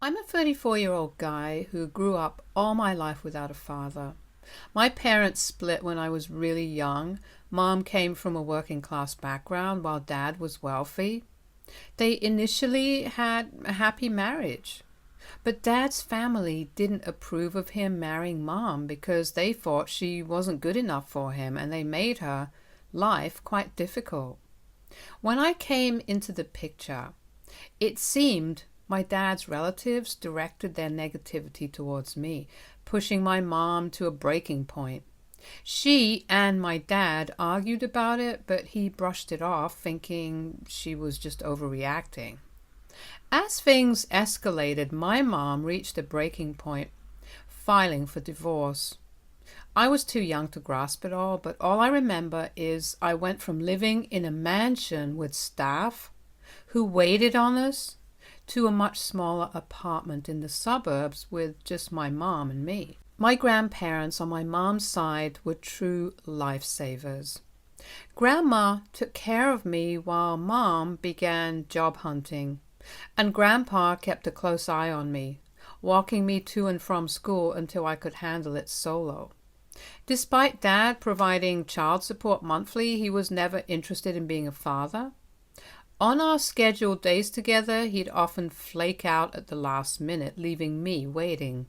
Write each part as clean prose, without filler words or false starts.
I'm a 34-year-old guy who grew up all my life without a father. My parents split when I was really young. Mom came from a working class background while dad was wealthy. They initially had a happy marriage, but dad's family didn't approve of him marrying mom because they thought she wasn't good enough for him and they made her life quite difficult. When I came into the picture, it seemed my dad's relatives directed their negativity towards me, pushing my mom to a breaking point. She and my dad argued about it, but he brushed it off, thinking she was just overreacting. As things escalated, my mom reached a breaking point, filing for divorce. I was too young to grasp it all, but all I remember is I went from living in a mansion with staff who waited on us to a much smaller apartment in the suburbs with just my mom and me. My grandparents on my mom's side were true lifesavers. Grandma took care of me while mom began job hunting, and grandpa kept a close eye on me, walking me to and from school until I could handle it solo. Despite dad providing child support monthly, he was never interested in being a father. On our scheduled days together, he'd often flake out at the last minute, leaving me waiting.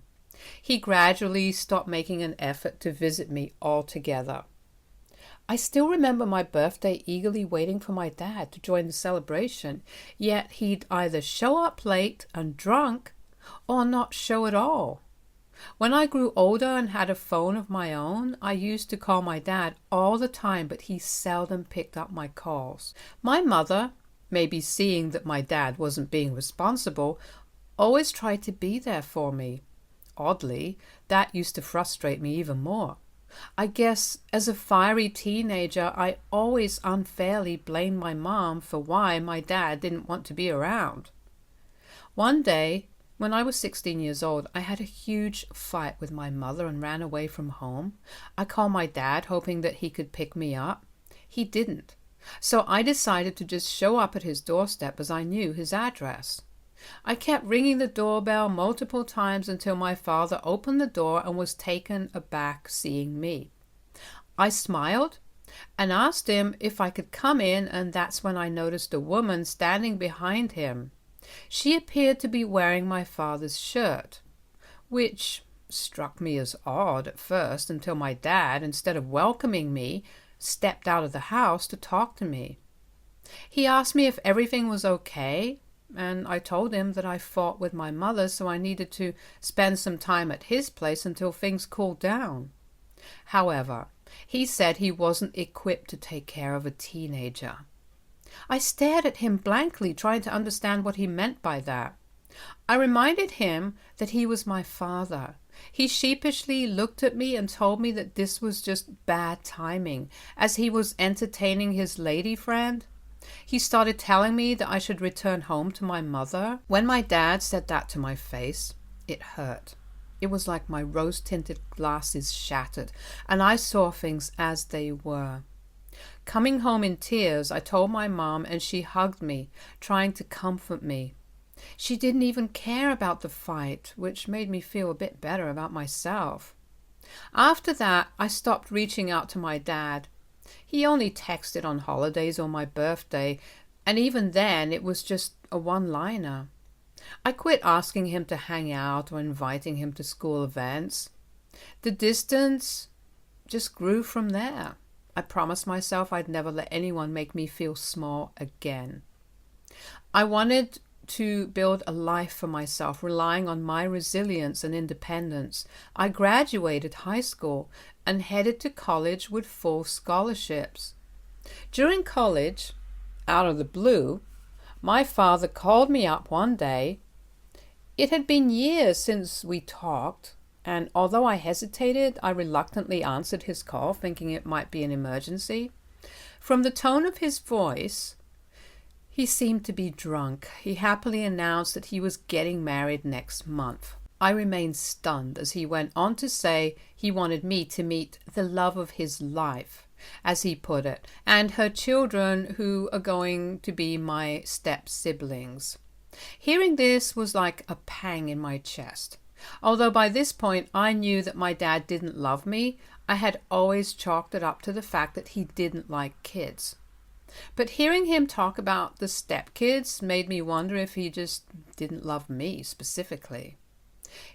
He gradually stopped making an effort to visit me altogether. I still remember my birthday eagerly waiting for my dad to join the celebration, yet he'd either show up late and drunk or not show at all. When I grew older and had a phone of my own, I used to call my dad all the time, but he seldom picked up my calls. My mother, maybe seeing that my dad wasn't being responsible, always tried to be there for me. Oddly, that used to frustrate me even more. I guess as a fiery teenager, I always unfairly blamed my mom for why my dad didn't want to be around. One day, when I was 16 years old, I had a huge fight with my mother and ran away from home. I called my dad hoping that he could pick me up. He didn't. So I decided to just show up at his doorstep as I knew his address. I kept ringing the doorbell multiple times until my father opened the door and was taken aback seeing me. I smiled and asked him if I could come in, and that's when I noticed a woman standing behind him. She appeared to be wearing my father's shirt, which struck me as odd at first until my dad, instead of welcoming me, stepped out of the house to talk to me. He asked me if everything was okay, and I told him that I fought with my mother, so I needed to spend some time at his place until things cooled down. However, he said he wasn't equipped to take care of a teenager. I stared at him blankly, trying to understand what he meant by that. I reminded him that he was my father. He sheepishly looked at me and told me that this was just bad timing, as he was entertaining his lady friend. He started telling me that I should return home to my mother. When my dad said that to my face, it hurt. It was like my rose-tinted glasses shattered, and I saw things as they were. Coming home in tears, I told my mom, and she hugged me, trying to comfort me. She didn't even care about the fight, which made me feel a bit better about myself. After that, I stopped reaching out to my dad. He only texted on holidays or my birthday, and even then it was just a one-liner. I quit asking him to hang out or inviting him to school events. The distance just grew from there. I promised myself I'd never let anyone make me feel small again. I wanted to build a life for myself, relying on my resilience and independence. I graduated high school and headed to college with full scholarships. During college, out of the blue, my father called me up one day. It had been years since we talked, and although I hesitated, I reluctantly answered his call, thinking it might be an emergency. From the tone of his voice, he seemed to be drunk. He happily announced that he was getting married next month. I remained stunned as he went on to say he wanted me to meet the love of his life, as he put it, and her children, who are going to be my step-siblings. Hearing this was like a pang in my chest. Although by this point I knew that my dad didn't love me, I had always chalked it up to the fact that he didn't like kids. But hearing him talk about the stepkids made me wonder if he just didn't love me specifically.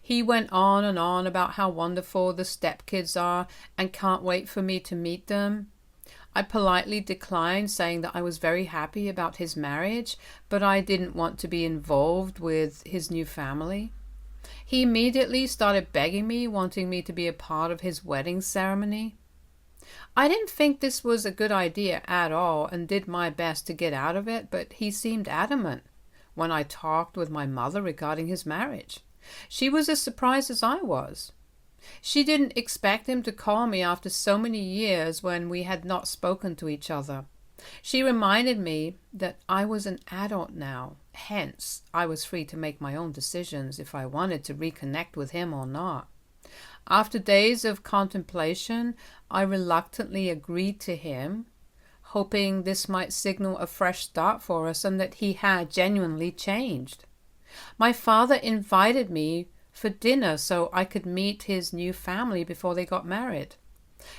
He went on and on about how wonderful the stepkids are and can't wait for me to meet them. I politely declined, saying that I was very happy about his marriage, but I didn't want to be involved with his new family. He immediately started begging me, wanting me to be a part of his wedding ceremony. I didn't think this was a good idea at all and did my best to get out of it, but he seemed adamant when I talked with my mother regarding his marriage. She was as surprised as I was. She didn't expect him to call me after so many years when we had not spoken to each other. She reminded me that I was an adult now, hence I was free to make my own decisions if I wanted to reconnect with him or not. After days of contemplation, I reluctantly agreed to him, hoping this might signal a fresh start for us and that he had genuinely changed. My father invited me for dinner so I could meet his new family before they got married.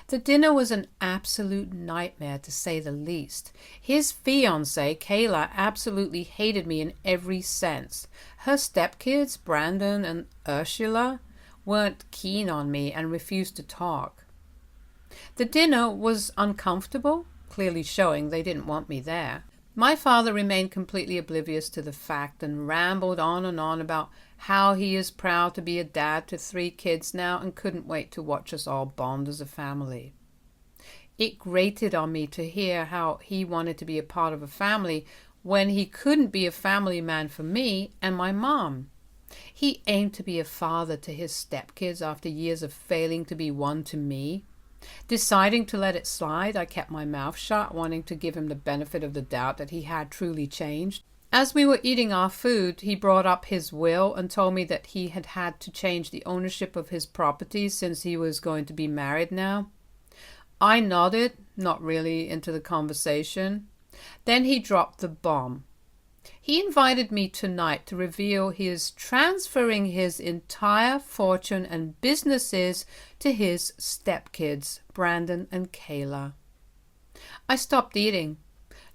The dinner was an absolute nightmare, to say the least. His fiancée, Kayla, absolutely hated me in every sense. Her stepkids, Brandon and Ursula, weren't keen on me and refused to talk. The dinner was uncomfortable, clearly showing they didn't want me there. My father remained completely oblivious to the fact and rambled on and on about how he is proud to be a dad to 3 kids now and couldn't wait to watch us all bond as a family. It grated on me to hear how he wanted to be a part of a family when he couldn't be a family man for me and my mom. He aimed to be a father to his stepkids after years of failing to be one to me. Deciding to let it slide, I kept my mouth shut, wanting to give him the benefit of the doubt that he had truly changed. As we were eating our food, he brought up his will and told me that he had had to change the ownership of his property since he was going to be married now. I nodded, not really into the conversation. Then he dropped the bomb. He invited me tonight to reveal he is transferring his entire fortune and businesses to his stepkids, Brandon and Kayla. I stopped eating,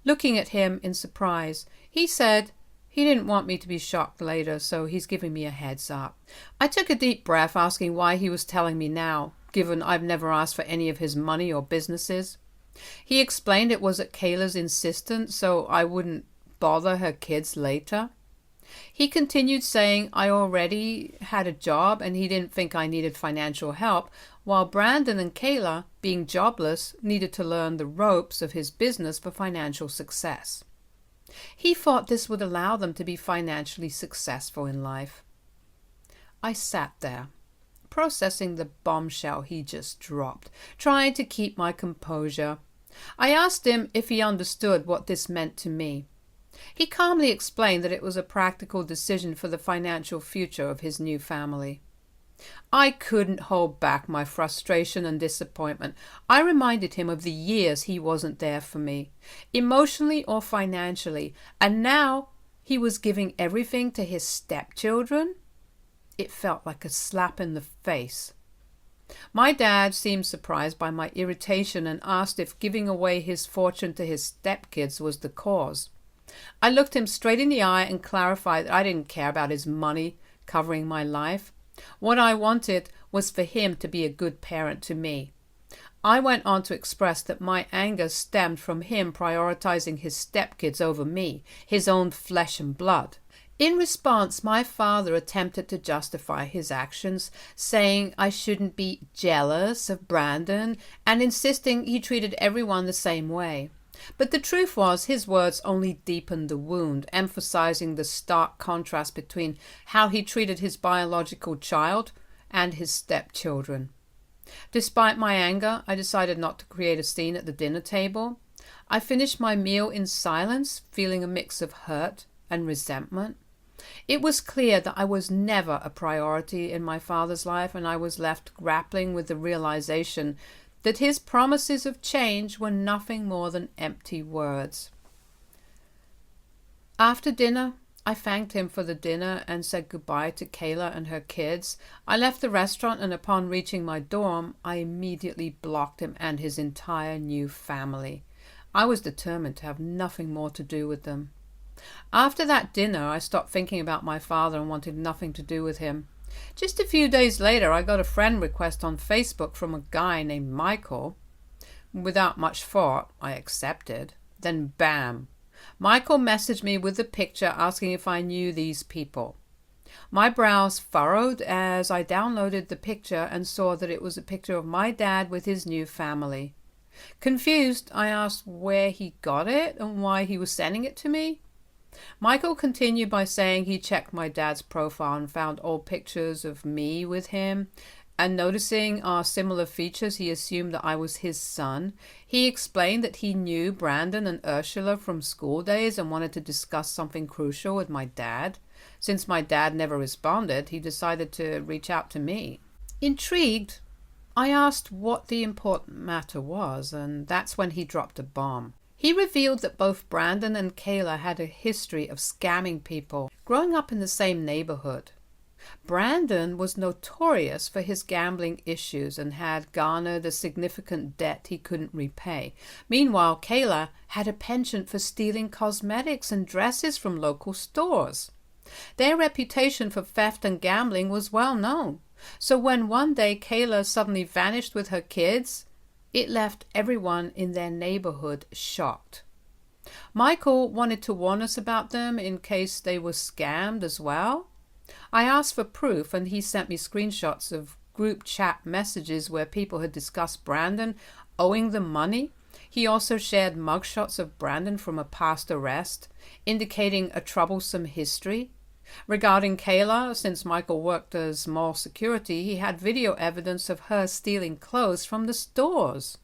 looking at him in surprise. He said he didn't want me to be shocked later, so he's giving me a heads up. I took a deep breath, asking why he was telling me now, given I've never asked for any of his money or businesses. He explained it was at Kayla's insistence, so I wouldn't bother her kids later. He continued saying I already had a job and he didn't think I needed financial help, while Brandon and Kayla, being jobless, needed to learn the ropes of his business for financial success. He thought this would allow them to be financially successful in life. I sat there, processing the bombshell he just dropped, trying to keep my composure. I asked him if he understood what this meant to me. He calmly explained that it was a practical decision for the financial future of his new family. I couldn't hold back my frustration and disappointment. I reminded him of the years he wasn't there for me, emotionally or financially, and now he was giving everything to his stepchildren. It felt like a slap in the face. My dad seemed surprised by my irritation and asked if giving away his fortune to his stepkids was the cause. I looked him straight in the eye and clarified that I didn't care about his money covering my life. What I wanted was for him to be a good parent to me. I went on to express that my anger stemmed from him prioritizing his stepkids over me, his own flesh and blood. In response, my father attempted to justify his actions, saying I shouldn't be jealous of Brandon and insisting he treated everyone the same way. But the truth was, his words only deepened the wound, emphasizing the stark contrast between how he treated his biological child and his stepchildren. Despite my anger, I decided not to create a scene at the dinner table. I finished my meal in silence, feeling a mix of hurt and resentment. It was clear that I was never a priority in my father's life, and I was left grappling with the realization that his promises of change were nothing more than empty words. After dinner, I thanked him for the dinner and said goodbye to Kayla and her kids. I left the restaurant, and upon reaching my dorm, I immediately blocked him and his entire new family. I was determined to have nothing more to do with them. After that dinner, I stopped thinking about my father and wanted nothing to do with him. Just a few days later, I got a friend request on Facebook from a guy named Michael. Without much thought, I accepted. Then bam! Michael messaged me with a picture asking if I knew these people. My brows furrowed as I downloaded the picture and saw that it was a picture of my dad with his new family. Confused, I asked where he got it and why he was sending it to me. Michael continued by saying he checked my dad's profile and found old pictures of me with him, and noticing our similar features, he assumed that I was his son. He explained that he knew Brandon and Ursula from school days and wanted to discuss something crucial with my dad. Since my dad never responded, he decided to reach out to me. Intrigued, I asked what the important matter was, and that's when he dropped a bomb. He revealed that both Brandon and Kayla had a history of scamming people, growing up in the same neighborhood. Brandon was notorious for his gambling issues and had garnered a significant debt he couldn't repay. Meanwhile, Kayla had a penchant for stealing cosmetics and dresses from local stores. Their reputation for theft and gambling was well known. So when one day Kayla suddenly vanished with her kids, it left everyone in their neighborhood shocked. Michael wanted to warn us about them in case they were scammed as well. I asked for proof, and he sent me screenshots of group chat messages where people had discussed Brandon owing them money. He also shared mugshots of Brandon from a past arrest, indicating a troublesome history. Regarding Kayla, since Michael worked as mall security, he had video evidence of her stealing clothes from the stores.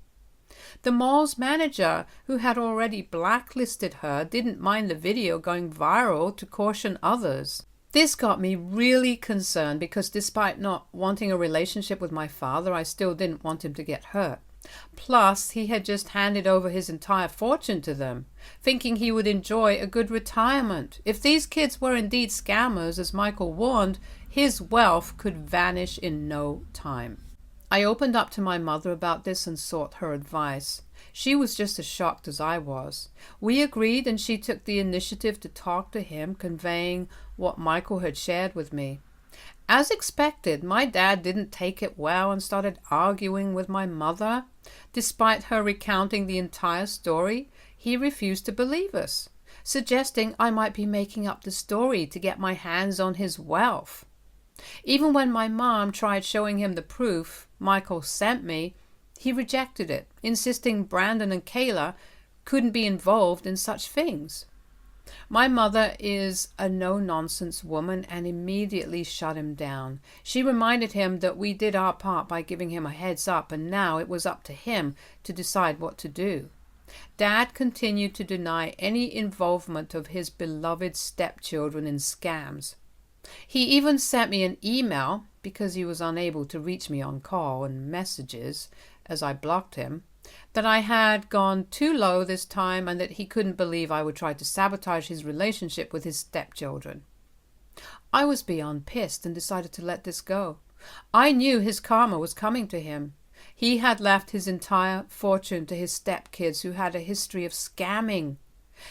The mall's manager, who had already blacklisted her, didn't mind the video going viral to caution others. This got me really concerned because despite not wanting a relationship with my father, I still didn't want him to get hurt. Plus, he had just handed over his entire fortune to them, thinking he would enjoy a good retirement. If these kids were indeed scammers, as Michael warned, his wealth could vanish in no time. I opened up to my mother about this and sought her advice. She was just as shocked as I was. We agreed, and she took the initiative to talk to him, conveying what Michael had shared with me. As expected, my dad didn't take it well and started arguing with my mother. Despite her recounting the entire story, he refused to believe us, suggesting I might be making up the story to get my hands on his wealth. Even when my mom tried showing him the proof Michael sent me, he rejected it, insisting Brandon and Kayla couldn't be involved in such things. My mother is a no-nonsense woman and immediately shut him down. She reminded him that we did our part by giving him a heads up, and now it was up to him to decide what to do. Dad continued to deny any involvement of his beloved stepchildren in scams. He even sent me an email, because he was unable to reach me on call and messages, as I blocked him, that I had gone too low this time and that he couldn't believe I would try to sabotage his relationship with his stepchildren. I was beyond pissed and decided to let this go. I knew his karma was coming to him. He had left his entire fortune to his stepkids who had a history of scamming.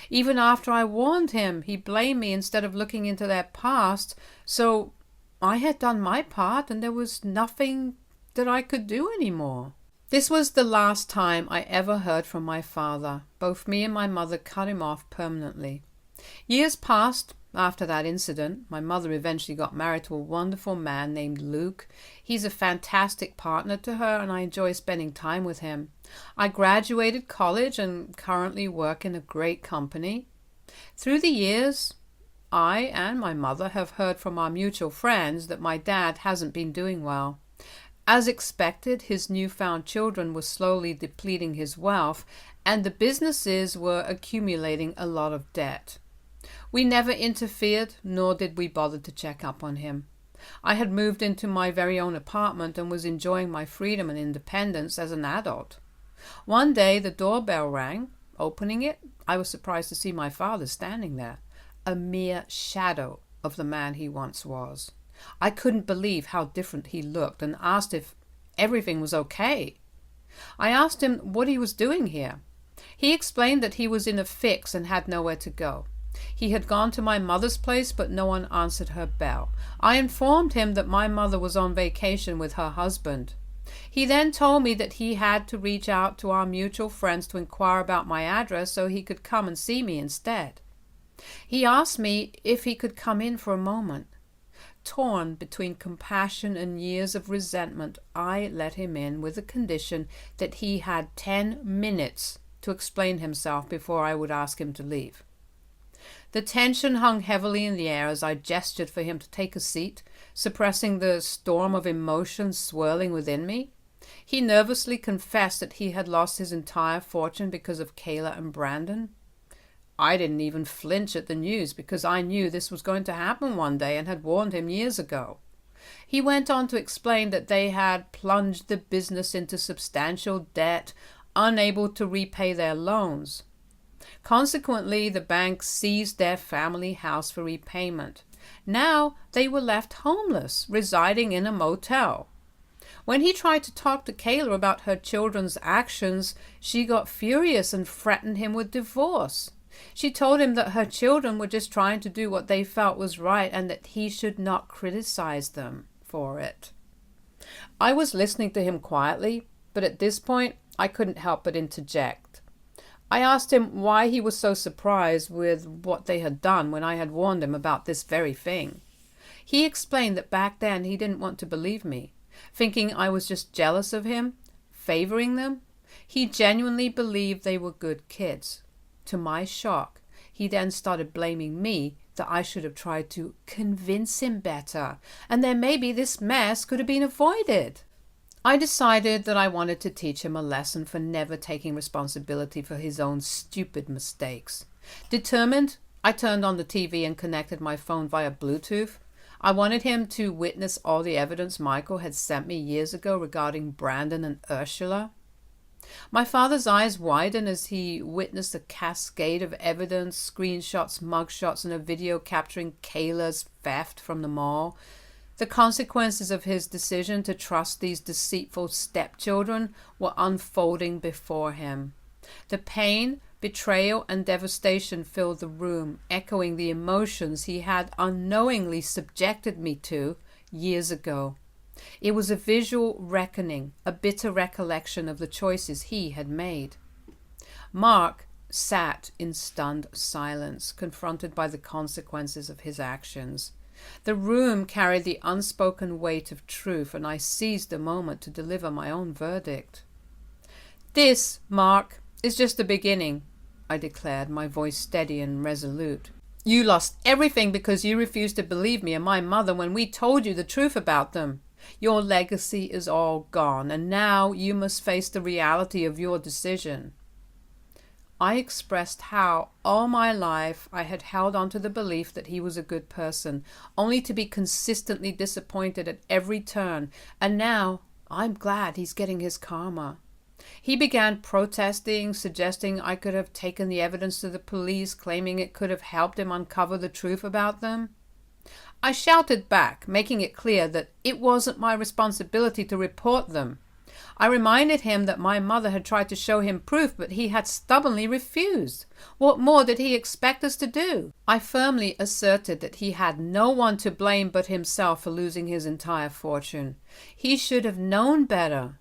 Even after I warned him, he blamed me instead of looking into their past, so I had done my part and there was nothing that I could do anymore. This was the last time I ever heard from my father. Both me and my mother cut him off permanently. Years passed after that incident. My mother eventually got married to a wonderful man named Luke. He's a fantastic partner to her and I enjoy spending time with him. I graduated college and currently work in a great company. Through the years, I and my mother have heard from our mutual friends that my dad hasn't been doing well. As expected, his newfound children were slowly depleting his wealth, and the businesses were accumulating a lot of debt. We never interfered, nor did we bother to check up on him. I had moved into my very own apartment and was enjoying my freedom and independence as an adult. One day the doorbell rang. Opening it, I was surprised to see my father standing there. a mere shadow of the man he once was. I couldn't believe how different he looked and asked if everything was okay. I asked him what he was doing here. He explained that he was in a fix and had nowhere to go. He had gone to my mother's place, but no one answered her bell. I informed him that my mother was on vacation with her husband. He then told me that he had to reach out to our mutual friends to inquire about my address so he could come and see me instead. He asked me if he could come in for a moment. Torn between compassion and years of resentment, I let him in with the condition that he had 10 minutes to explain himself before I would ask him to leave. The tension hung heavily in the air as I gestured for him to take a seat, suppressing the storm of emotions swirling within me. He nervously confessed that he had lost his entire fortune because of Kayla and Brandon. I didn't even flinch at the news because I knew this was going to happen one day and had warned him years ago. He went on to explain that they had plunged the business into substantial debt, unable to repay their loans. Consequently, the bank seized their family house for repayment. Now they were left homeless, residing in a motel. When he tried to talk to Kayla about her children's actions, she got furious and threatened him with divorce. She told him that her children were just trying to do what they felt was right and that he should not criticize them for it. I was listening to him quietly, but at this point I couldn't help but interject. I asked him why he was so surprised with what they had done when I had warned him about this very thing. He explained that back then he didn't want to believe me, thinking I was just jealous of him, favoring them. He genuinely believed they were good kids. To my shock, he then started blaming me that I should have tried to convince him better, and then maybe this mess could have been avoided. I decided that I wanted to teach him a lesson for never taking responsibility for his own stupid mistakes. Determined, I turned on the TV and connected my phone via Bluetooth. I wanted him to witness all the evidence Michael had sent me years ago regarding Brandon and Ursula. My father's eyes widened as he witnessed a cascade of evidence, screenshots, mugshots, and a video capturing Kayla's theft from the mall. The consequences of his decision to trust these deceitful stepchildren were unfolding before him. The pain, betrayal, and devastation filled the room, echoing the emotions he had unknowingly subjected me to years ago. It was a visual reckoning, a bitter recollection of the choices he had made. Mark sat in stunned silence, confronted by the consequences of his actions. The room carried the unspoken weight of truth, and I seized the moment to deliver my own verdict. "This, Mark, is just the beginning," I declared, my voice steady and resolute. "You lost everything because you refused to believe me and my mother when we told you the truth about them. Your legacy is all gone, and now you must face the reality of your decision." I expressed how, all my life, I had held on to the belief that he was a good person, only to be consistently disappointed at every turn, and now I'm glad he's getting his karma. He began protesting, suggesting I could have taken the evidence to the police, claiming it could have helped him uncover the truth about them. I shouted back, making it clear that it wasn't my responsibility to report them. I reminded him that my mother had tried to show him proof, but he had stubbornly refused. What more did he expect us to do? I firmly asserted that he had no one to blame but himself for losing his entire fortune. He should have known better.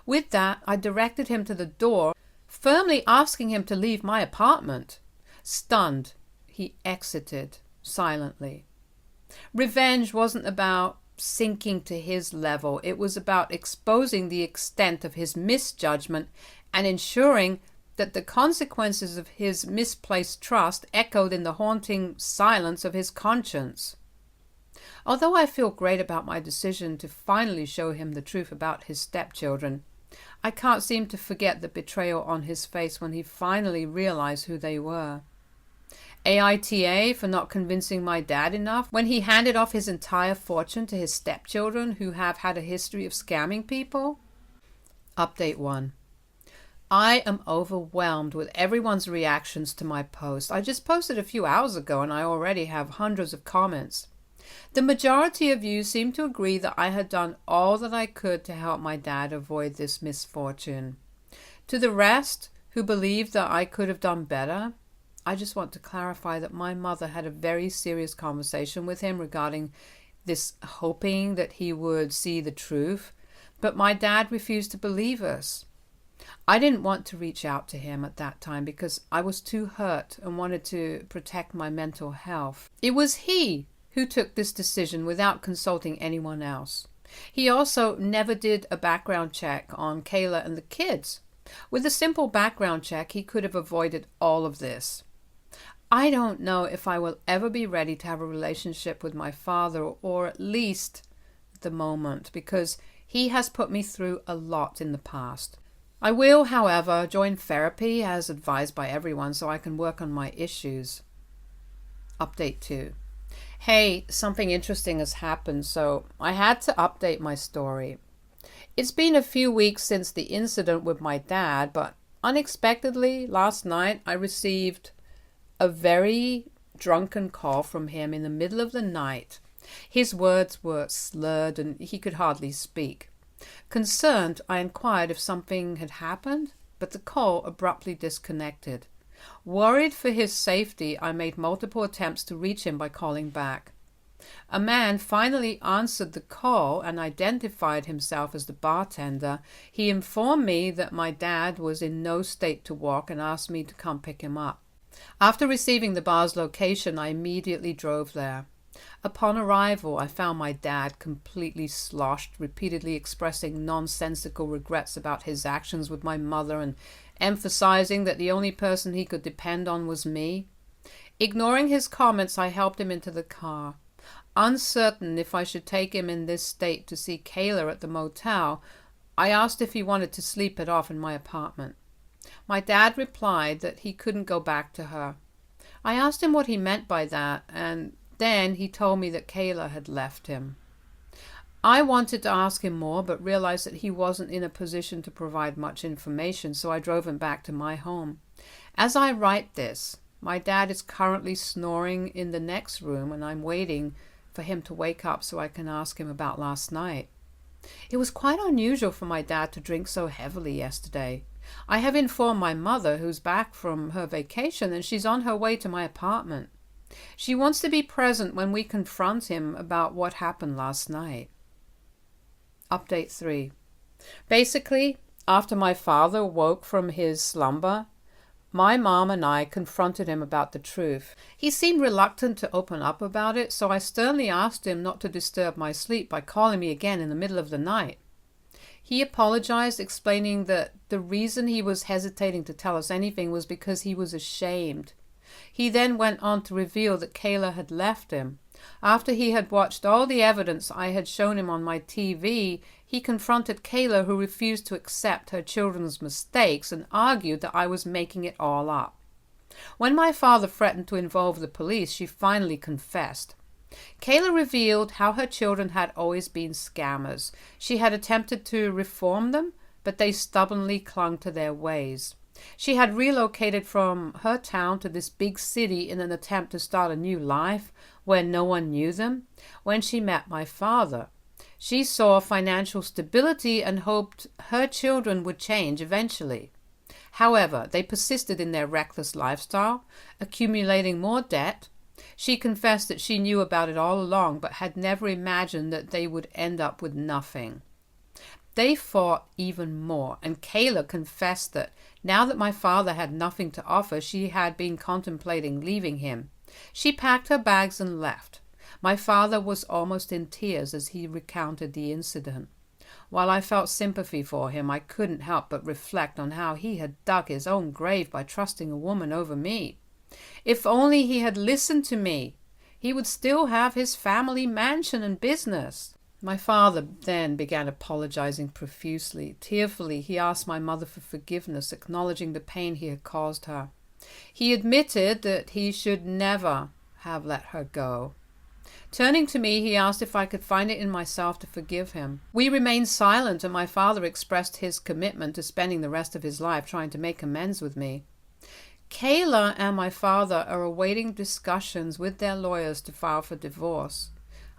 With that, I directed him to the door, firmly asking him to leave my apartment. Stunned, he exited silently. Revenge wasn't about sinking to his level. It was about exposing the extent of his misjudgment and ensuring that the consequences of his misplaced trust echoed in the haunting silence of his conscience. Although I feel great about my decision to finally show him the truth about his stepchildren, I can't seem to forget the betrayal on his face when he finally realized who they were. AITA for not convincing my dad enough when he handed off his entire fortune to his stepchildren who have had a history of scamming people. Update 1. I am overwhelmed with everyone's reactions to my post. I just posted a few hours ago and I already have hundreds of comments. The majority of you seem to agree that I had done all that I could to help my dad avoid this misfortune. To the rest, who believe that I could have done better, I just want to clarify that my mother had a very serious conversation with him regarding this, hoping that he would see the truth, but my dad refused to believe us. I didn't want to reach out to him at that time because I was too hurt and wanted to protect my mental health. It was he who took this decision without consulting anyone else. He also never did a background check on Kayla and the kids. With a simple background check, he could have avoided all of this. I don't know if I will ever be ready to have a relationship with my father, or at least at the moment, because he has put me through a lot in the past. I will, however, join therapy as advised by everyone so I can work on my issues. Update 2. Hey, something interesting has happened, so I had to update my story. It's been a few weeks since the incident with my dad, but unexpectedly, last night I received a very drunken call from him in the middle of the night. His words were slurred and he could hardly speak. Concerned, I inquired if something had happened, but the call abruptly disconnected. Worried for his safety, I made multiple attempts to reach him by calling back. A man finally answered the call and identified himself as the bartender. He informed me that my dad was in no state to walk and asked me to come pick him up. After receiving the bar's location, I immediately drove there. Upon arrival, I found my dad completely sloshed, repeatedly expressing nonsensical regrets about his actions with my mother and emphasizing that the only person he could depend on was me. Ignoring his comments, I helped him into the car. Uncertain if I should take him in this state to see Kayla at the motel, I asked if he wanted to sleep it off in my apartment. My dad replied that he couldn't go back to her. I asked him what he meant by that, and then he told me that Kayla had left him. I wanted to ask him more, but realized that he wasn't in a position to provide much information, so I drove him back to my home. As I write this, my dad is currently snoring in the next room, and I'm waiting for him to wake up so I can ask him about last night. It was quite unusual for my dad to drink so heavily yesterday. I have informed my mother, who's back from her vacation, and she's on her way to my apartment. She wants to be present when we confront him about what happened last night. Update 3. Basically, after my father woke from his slumber, my mom and I confronted him about the truth. He seemed reluctant to open up about it, so I sternly asked him not to disturb my sleep by calling me again in the middle of the night. He apologized, explaining that the reason he was hesitating to tell us anything was because he was ashamed. He then went on to reveal that Kayla had left him. After he had watched all the evidence I had shown him on my TV, he confronted Kayla, who refused to accept her children's mistakes and argued that I was making it all up. When my father threatened to involve the police, she finally confessed. Kayla revealed how her children had always been scammers. She had attempted to reform them, but they stubbornly clung to their ways. She had relocated from her town to this big city in an attempt to start a new life where no one knew them. When she met my father, she saw financial stability and hoped her children would change eventually. However, they persisted in their reckless lifestyle, accumulating more debt. She confessed that she knew about it all along, but had never imagined that they would end up with nothing. They fought even more, and Kayla confessed that now that my father had nothing to offer, she had been contemplating leaving him. She packed her bags and left. My father was almost in tears as he recounted the incident. While I felt sympathy for him, I couldn't help but reflect on how he had dug his own grave by trusting a woman over me. If only he had listened to me, he would still have his family mansion and business. My father then began apologizing profusely. Tearfully, he asked my mother for forgiveness, acknowledging the pain he had caused her. He admitted that he should never have let her go. Turning to me, he asked if I could find it in myself to forgive him. We remained silent, and my father expressed his commitment to spending the rest of his life trying to make amends with me. Kayla and my father are awaiting discussions with their lawyers to file for divorce.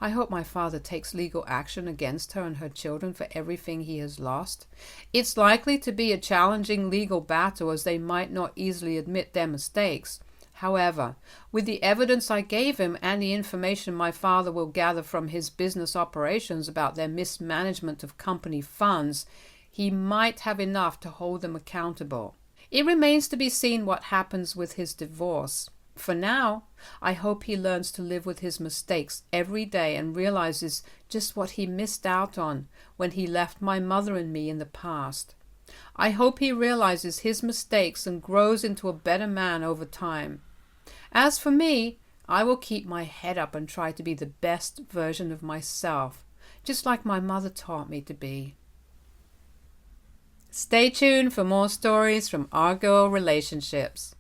I hope my father takes legal action against her and her children for everything he has lost. It's likely to be a challenging legal battle, as they might not easily admit their mistakes. However, with the evidence I gave him and the information my father will gather from his business operations about their mismanagement of company funds, he might have enough to hold them accountable. It remains to be seen what happens with his divorce. For now, I hope he learns to live with his mistakes every day and realizes just what he missed out on when he left my mother and me in the past. I hope he realizes his mistakes and grows into a better man over time. As for me, I will keep my head up and try to be the best version of myself, just like my mother taught me to be. Stay tuned for more stories from our girl relationships.